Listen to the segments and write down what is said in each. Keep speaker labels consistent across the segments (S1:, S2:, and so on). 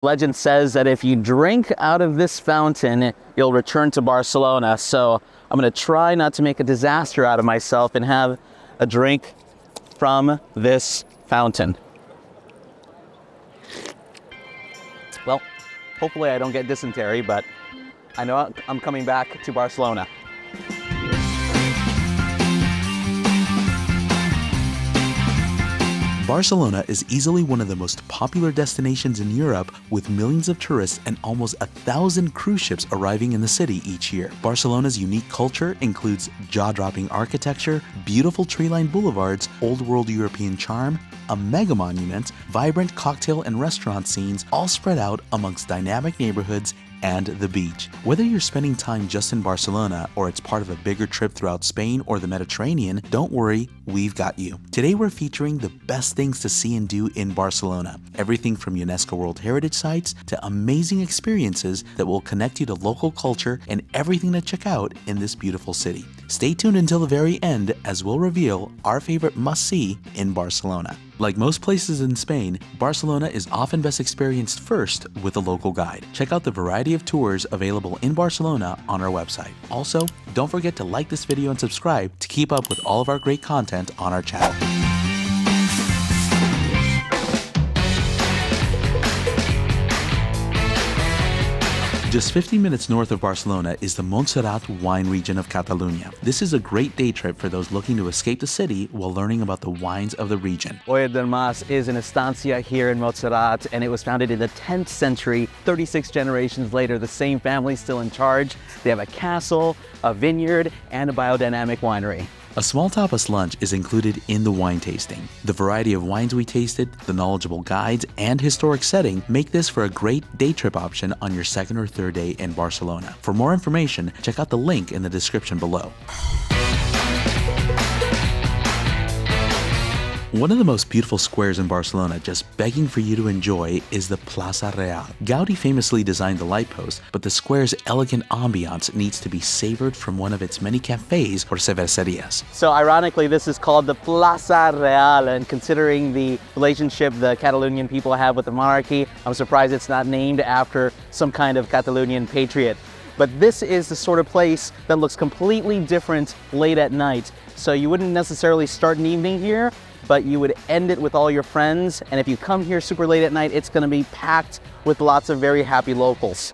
S1: Legend says that if you drink out of this fountain, you'll return to Barcelona. So I'm gonna try not to make a disaster out of myself and have a drink from this fountain. Well, hopefully I don't get dysentery, but I know I'm coming back to Barcelona.
S2: Barcelona is easily one of the most popular destinations in Europe, with millions of tourists and almost 1,000 cruise ships arriving in the city each year. Barcelona's unique culture includes jaw-dropping architecture, beautiful tree-lined boulevards, old-world European charm, a mega-monument, vibrant cocktail and restaurant scenes, all spread out amongst dynamic neighborhoods and the beach. Whether you're spending time just in Barcelona or it's part of a bigger trip throughout Spain or the Mediterranean, don't worry, we've got you. Today we're featuring the best things to see and do in Barcelona. Everything from UNESCO World Heritage sites to amazing experiences that will connect you to local culture and everything to check out in this beautiful city. Stay tuned until the very end as we'll reveal our favorite must-see in Barcelona. Like most places in Spain, Barcelona is often best experienced first with a local guide. Check out the variety of tours available in Barcelona on our website. Also, don't forget to like this video and subscribe to keep up with all of our great content on our channel. Just 15 minutes north of Barcelona is the Montserrat wine region of Catalunya. This is a great day trip for those looking to escape the city while learning about the wines of the region.
S1: Hoyo del Mas is an estancia here in Montserrat, and it was founded in the 10th century. 36 generations later, the same family still in charge. They have a castle, a vineyard, and a biodynamic winery.
S2: A small tapas lunch is included in the wine tasting. The variety of wines we tasted, the knowledgeable guides, and historic setting make this for a great day trip option on your second or third day in Barcelona. For more information, check out the link in the description below. One of the most beautiful squares in Barcelona, just begging for you to enjoy, is the Plaça Reial. Gaudi famously designed the light post, but the square's elegant ambiance needs to be savored from one of its many cafes or cervecerias.
S1: So ironically, this is called the Plaça Reial, and considering the relationship the Catalonian people have with the monarchy, I'm surprised it's not named after some kind of Catalonian patriot. But this is the sort of place that looks completely different late at night. So you wouldn't necessarily start an evening here, but you would end it with all your friends. And if you come here super late at night, it's gonna be packed with lots of very happy locals.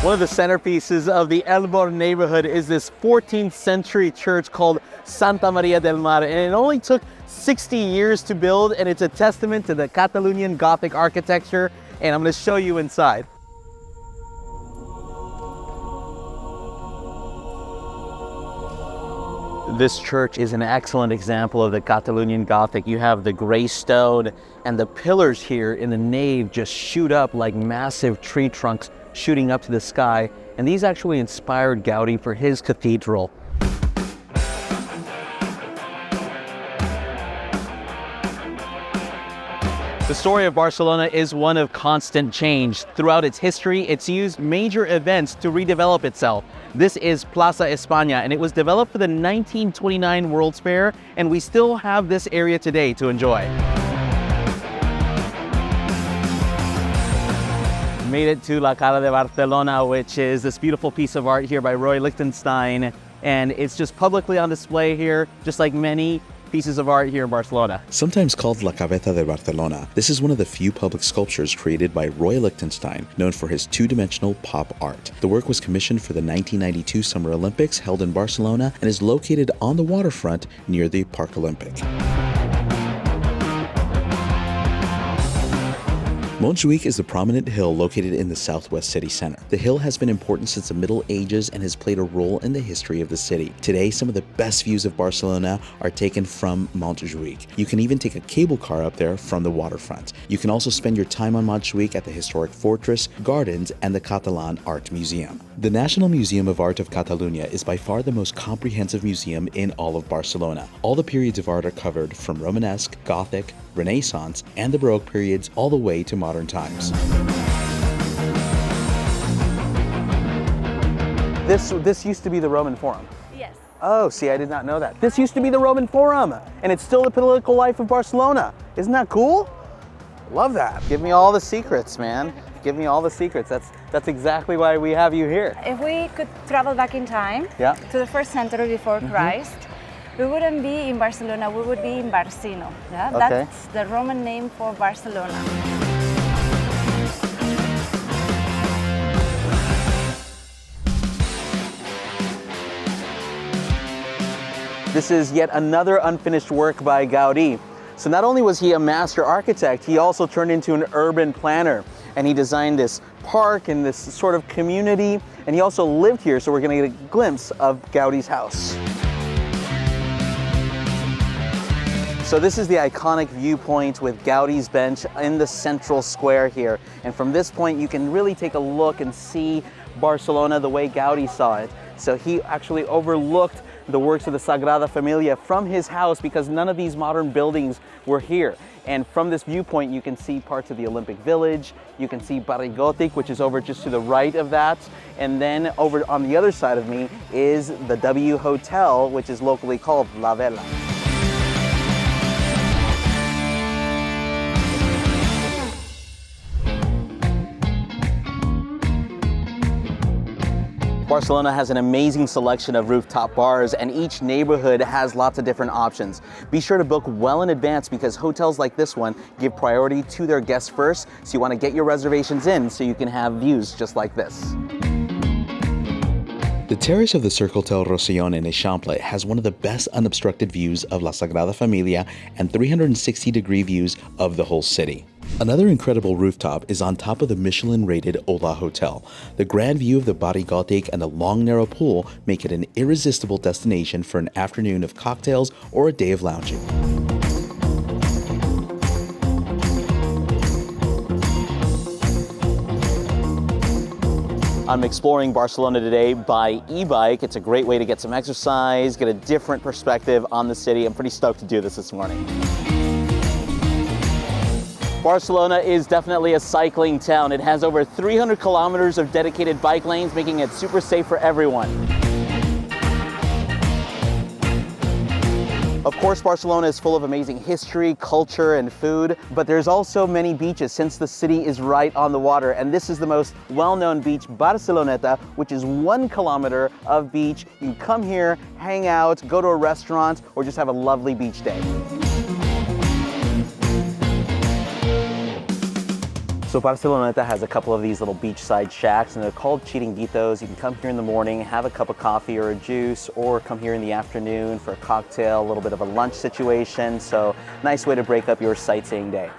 S1: One of the centerpieces of the El Born neighborhood is this 14th century church called Santa Maria del Mar, and it only took 60 years to build, and it's a testament to the Catalunyan Gothic architecture, and I'm gonna show you inside. This church is an excellent example of the Catalunyan Gothic. You have the gray stone, and the pillars here in the nave just shoot up like massive tree trunks shooting up to the sky. And these actually inspired Gaudi for his cathedral. The story of Barcelona is one of constant change. Throughout its history, it's used major events to redevelop itself. This is Plaça D'Espanya, and it was developed for the 1929 World's Fair, and we still have this area today to enjoy. Made it to La Cara de Barcelona, which is this beautiful piece of art here by Roy Lichtenstein, and it's just publicly on display here, just like many pieces of art here in Barcelona.
S2: Sometimes called La Cabeza de Barcelona, this is one of the few public sculptures created by Roy Lichtenstein, known for his two-dimensional pop art. The work was commissioned for the 1992 Summer Olympics held in Barcelona and is located on the waterfront near the Parc Olympic. Mont Juic is a prominent hill located in the southwest city center. The hill has been important since the Middle Ages and has played a role in the history of the city. Today, some of the best views of Barcelona are taken from Mont Juic. You can even take a cable car up there from the waterfront. You can also spend your time on Mont Juic at the historic fortress, gardens, and the Catalan Art Museum. The National Museum of Art of Catalunya is by far the most comprehensive museum in all of Barcelona. All the periods of art are covered, from Romanesque, Gothic, Renaissance, and the Baroque periods all the way to modern times.
S1: This used to be the Roman Forum.
S3: Yes.
S1: Oh, see, I did not know that. This used to be the Roman Forum, and it's still the political life of Barcelona. Isn't that cool? Love that. Give me all the secrets, man. Give me all the secrets. That's exactly why we have you here.
S3: If we could travel back in time to the first century before Christ, we wouldn't be in Barcelona, we would be in Barcino. Yeah?
S1: Okay.
S3: That's the Roman name for Barcelona.
S1: This is yet another unfinished work by Gaudi. So not only was he a master architect, he also turned into an urban planner. And he designed this park and this sort of community. And he also lived here, so we're gonna get a glimpse of Gaudi's house. So this is the iconic viewpoint with Gaudi's bench in the central square here. And from this point, you can really take a look and see Barcelona the way Gaudi saw it. So he actually overlooked the works of the Sagrada Familia from his house because none of these modern buildings were here. And from this viewpoint, you can see parts of the Olympic Village. You can see Barri Gotic, which is over just to the right of that. And then over on the other side of me is the W Hotel, which is locally called La Vela. Barcelona has an amazing selection of rooftop bars, and each neighborhood has lots of different options. Be sure to book well in advance because hotels like this one give priority to their guests first, so you want to get your reservations in so you can have views just like this.
S2: The terrace of the Circle-Tel Rosellón in Eixample has one of the best unobstructed views of La Sagrada Familia and 360-degree views of the whole city. Another incredible rooftop is on top of the Michelin-rated Ola Hotel. The grand view of the Barri Gótic and the long, narrow pool make it an irresistible destination for an afternoon of cocktails or a day of lounging.
S1: I'm exploring Barcelona today by e-bike. It's a great way to get some exercise, get a different perspective on the city. I'm pretty stoked to do this morning. Barcelona is definitely a cycling town. It has over 300 kilometers of dedicated bike lanes, making it super safe for everyone. Of course, Barcelona is full of amazing history, culture, and food, but there's also many beaches since the city is right on the water. And this is the most well-known beach, Barceloneta, which is 1 kilometer of beach. You can come here, hang out, go to a restaurant, or just have a lovely beach day. So Barceloneta has a couple of these little beachside shacks, and they're called chiringuitos. You can come here in the morning, have a cup of coffee or a juice, or come here in the afternoon for a cocktail, a little bit of a lunch situation. So nice way to break up your sightseeing day.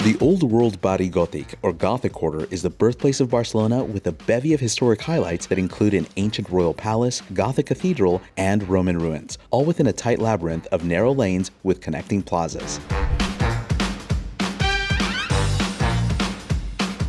S2: The Old World Barri Gótic, or Gothic Quarter, is the birthplace of Barcelona with a bevy of historic highlights that include an ancient royal palace, Gothic cathedral, and Roman ruins, all within a tight labyrinth of narrow lanes with connecting plazas.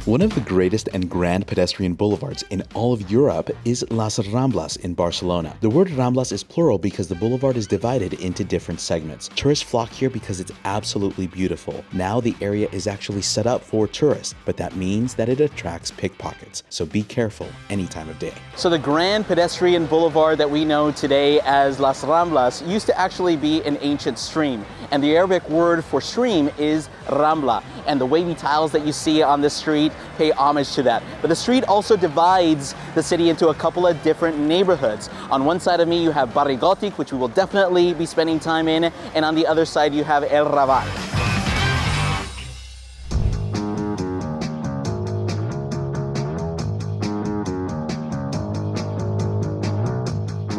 S2: One of the greatest and grand pedestrian boulevards in all of Europe is Las Ramblas in Barcelona. The word Ramblas is plural because the boulevard is divided into different segments. Tourists flock here because it's absolutely beautiful. Now the area is actually set up for tourists, but that means that it attracts pickpockets, so be careful any time of day.
S1: So the grand pedestrian boulevard that we know today as Las Ramblas used to actually be an ancient stream, and the Arabic word for stream is Rambla, and the wavy tiles that you see on this street pay homage to that. But the street also divides the city into a couple of different neighborhoods. On one side of me you have Barri Gótic, which we will definitely be spending time in, and on the other side you have El Raval.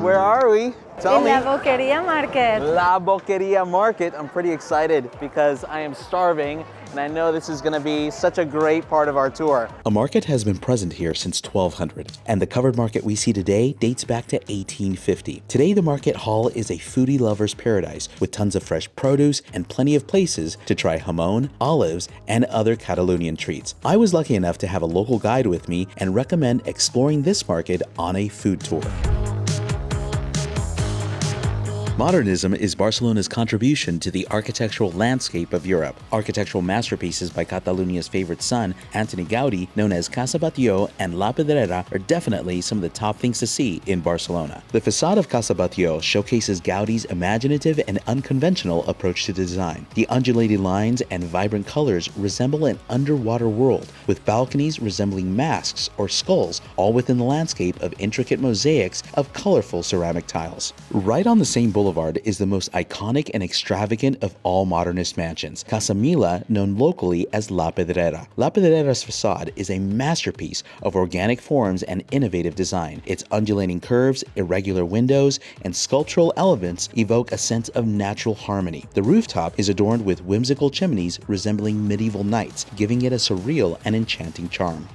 S1: Where are we? Tell me.
S3: In La Boqueria Market.
S1: La Boqueria Market. I'm pretty excited because I am starving, and I know this is going to be such a great part of our tour.
S2: A market has been present here since 1200, and the covered market we see today dates back to 1850. Today, the market hall is a foodie lover's paradise with tons of fresh produce and plenty of places to try jamón, olives, and other Catalunyan treats. I was lucky enough to have a local guide with me and recommend exploring this market on a food tour. Modernism is Barcelona's contribution to the architectural landscape of Europe. Architectural masterpieces by Catalunya's favorite son, Antoni Gaudi, known as Casa Batlló and La Pedrera, are definitely some of the top things to see in Barcelona. The facade of Casa Batlló showcases Gaudi's imaginative and unconventional approach to design. The undulating lines and vibrant colors resemble an underwater world, with balconies resembling masks or skulls, all within the landscape of intricate mosaics of colorful ceramic tiles. Right on the same boulevard is the most iconic and extravagant of all modernist mansions, Casa Mila, known locally as La Pedrera. La Pedrera's facade is a masterpiece of organic forms and innovative design. Its undulating curves, irregular windows, and sculptural elements evoke a sense of natural harmony. The rooftop is adorned with whimsical chimneys resembling medieval knights, giving it a surreal and enchanting charm.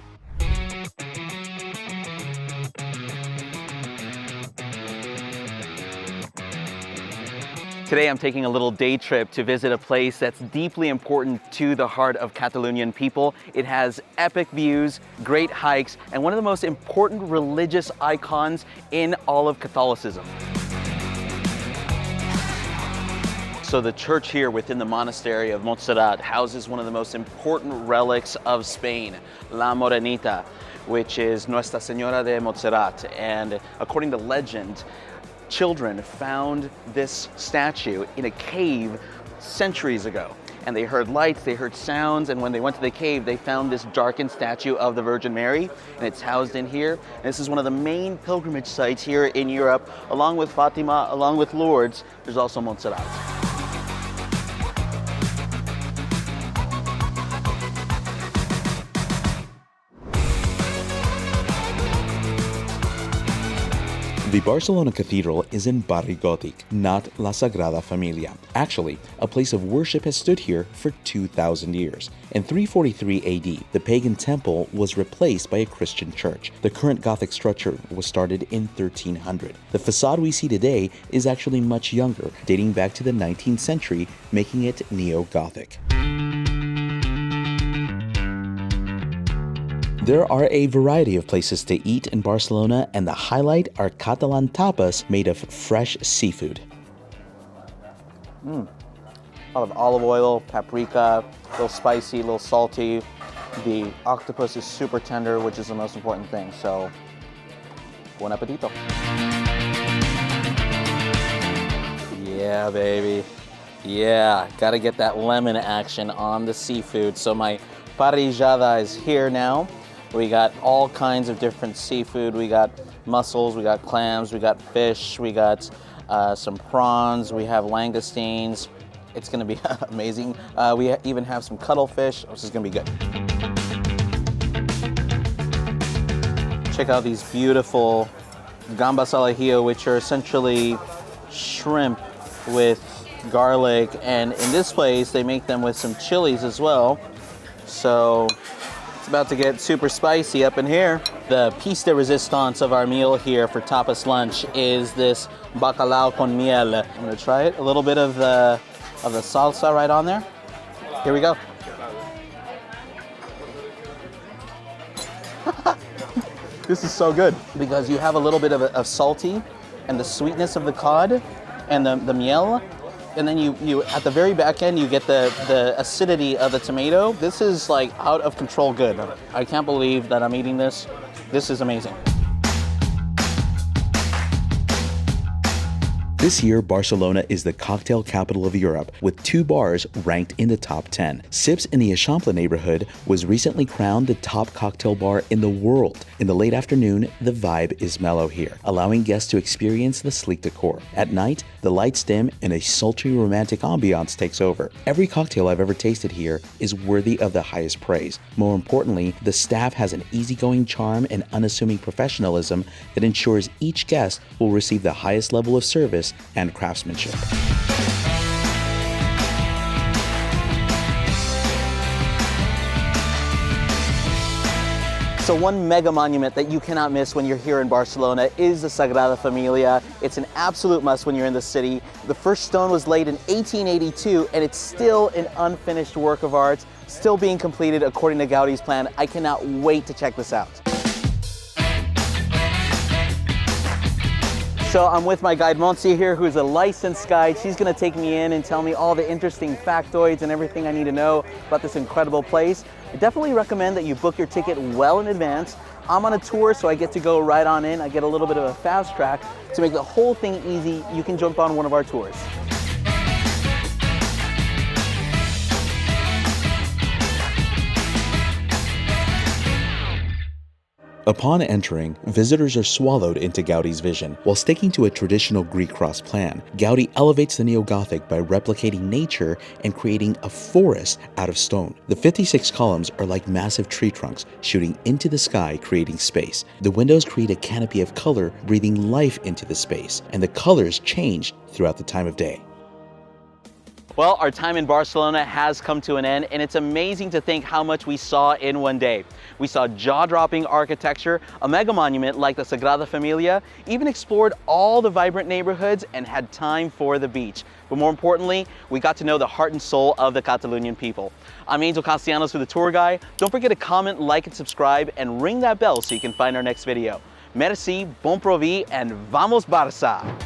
S1: Today I'm taking a little day trip to visit a place that's deeply important to the heart of Catalonian people. It has epic views, great hikes, and one of the most important religious icons in all of Catholicism. So the church here within the monastery of Montserrat houses one of the most important relics of Spain, La Morenita, which is Nuestra Señora de Montserrat. And according to legend, children found this statue in a cave centuries ago. And they heard lights, they heard sounds, and when they went to the cave, they found this darkened statue of the Virgin Mary, and it's housed in here. And this is one of the main pilgrimage sites here in Europe, along with Fatima, along with Lourdes. There's also Montserrat.
S2: The Barcelona Cathedral is in Barri Gotic, not La Sagrada Familia. Actually, a place of worship has stood here for 2,000 years. In 343 AD, the pagan temple was replaced by a Christian church. The current Gothic structure was started in 1300. The facade we see today is actually much younger, dating back to the 19th century, making it neo-Gothic. There are a variety of places to eat in Barcelona, and the highlight are Catalunyan Tapas made of fresh seafood.
S1: A lot of olive oil, paprika, a little spicy, a little salty. The octopus is super tender, which is the most important thing. So, buen appetito. Yeah, baby. Yeah, gotta get that lemon action on the seafood. So my parrillada is here now. We got all kinds of different seafood. We got mussels, we got clams, we got fish, we got some prawns, we have langoustines. It's gonna be amazing. We even have some cuttlefish, which is gonna be good. Check out these beautiful gambas al ajillo, which are essentially shrimp with garlic. And in this place, they make them with some chilies as well. So it's about to get super spicy up in here. The piece de resistance of our meal here for tapas lunch is this bacalao con miel. I'm gonna try it. A little bit of the salsa right on there. Here we go. This is so good because you have a little bit of salty and the sweetness of the cod and the miel. And then you at the very back end, you get the acidity of the tomato. This is like out of control good. I can't believe that I'm eating this. This is amazing.
S2: This year, Barcelona is the cocktail capital of Europe, with 2 bars ranked in the top 10. Sips in the Eixample neighborhood was recently crowned the top cocktail bar in the world. In the late afternoon, the vibe is mellow here, allowing guests to experience the sleek decor. At night, the lights dim and a sultry romantic ambiance takes over. Every cocktail I've ever tasted here is worthy of the highest praise. More importantly, the staff has an easygoing charm and unassuming professionalism that ensures each guest will receive the highest level of service and craftsmanship.
S1: So one mega monument that you cannot miss when you're here in Barcelona is the Sagrada Familia. It's an absolute must when you're in the city. The first stone was laid in 1882 and it's still an unfinished work of art, still being completed according to Gaudi's plan. I cannot wait to check this out. So I'm with my guide Montse here, who's a licensed guide. She's gonna take me in and tell me all the interesting factoids and everything I need to know about this incredible place. I definitely recommend that you book your ticket well in advance. I'm on a tour, so I get to go right on in. I get a little bit of a fast track. To make the whole thing easy, you can jump on one of our tours.
S2: Upon entering, visitors are swallowed into Gaudi's vision. While sticking to a traditional Greek cross plan, Gaudi elevates the neo-Gothic by replicating nature and creating a forest out of stone. The 56 columns are like massive tree trunks shooting into the sky, creating space. The windows create a canopy of color, breathing life into the space, and the colors change throughout the time of day.
S1: Well, our time in Barcelona has come to an end, and it's amazing to think how much we saw in one day. We saw jaw-dropping architecture, a mega monument like the Sagrada Familia, even explored all the vibrant neighborhoods and had time for the beach. But more importantly, we got to know the heart and soul of the Catalunyan people. I'm Angel Castellanos for the tour guide. Don't forget to comment, like, and subscribe, and ring that bell so you can find our next video. Merci, bon provi, and vamos Barça!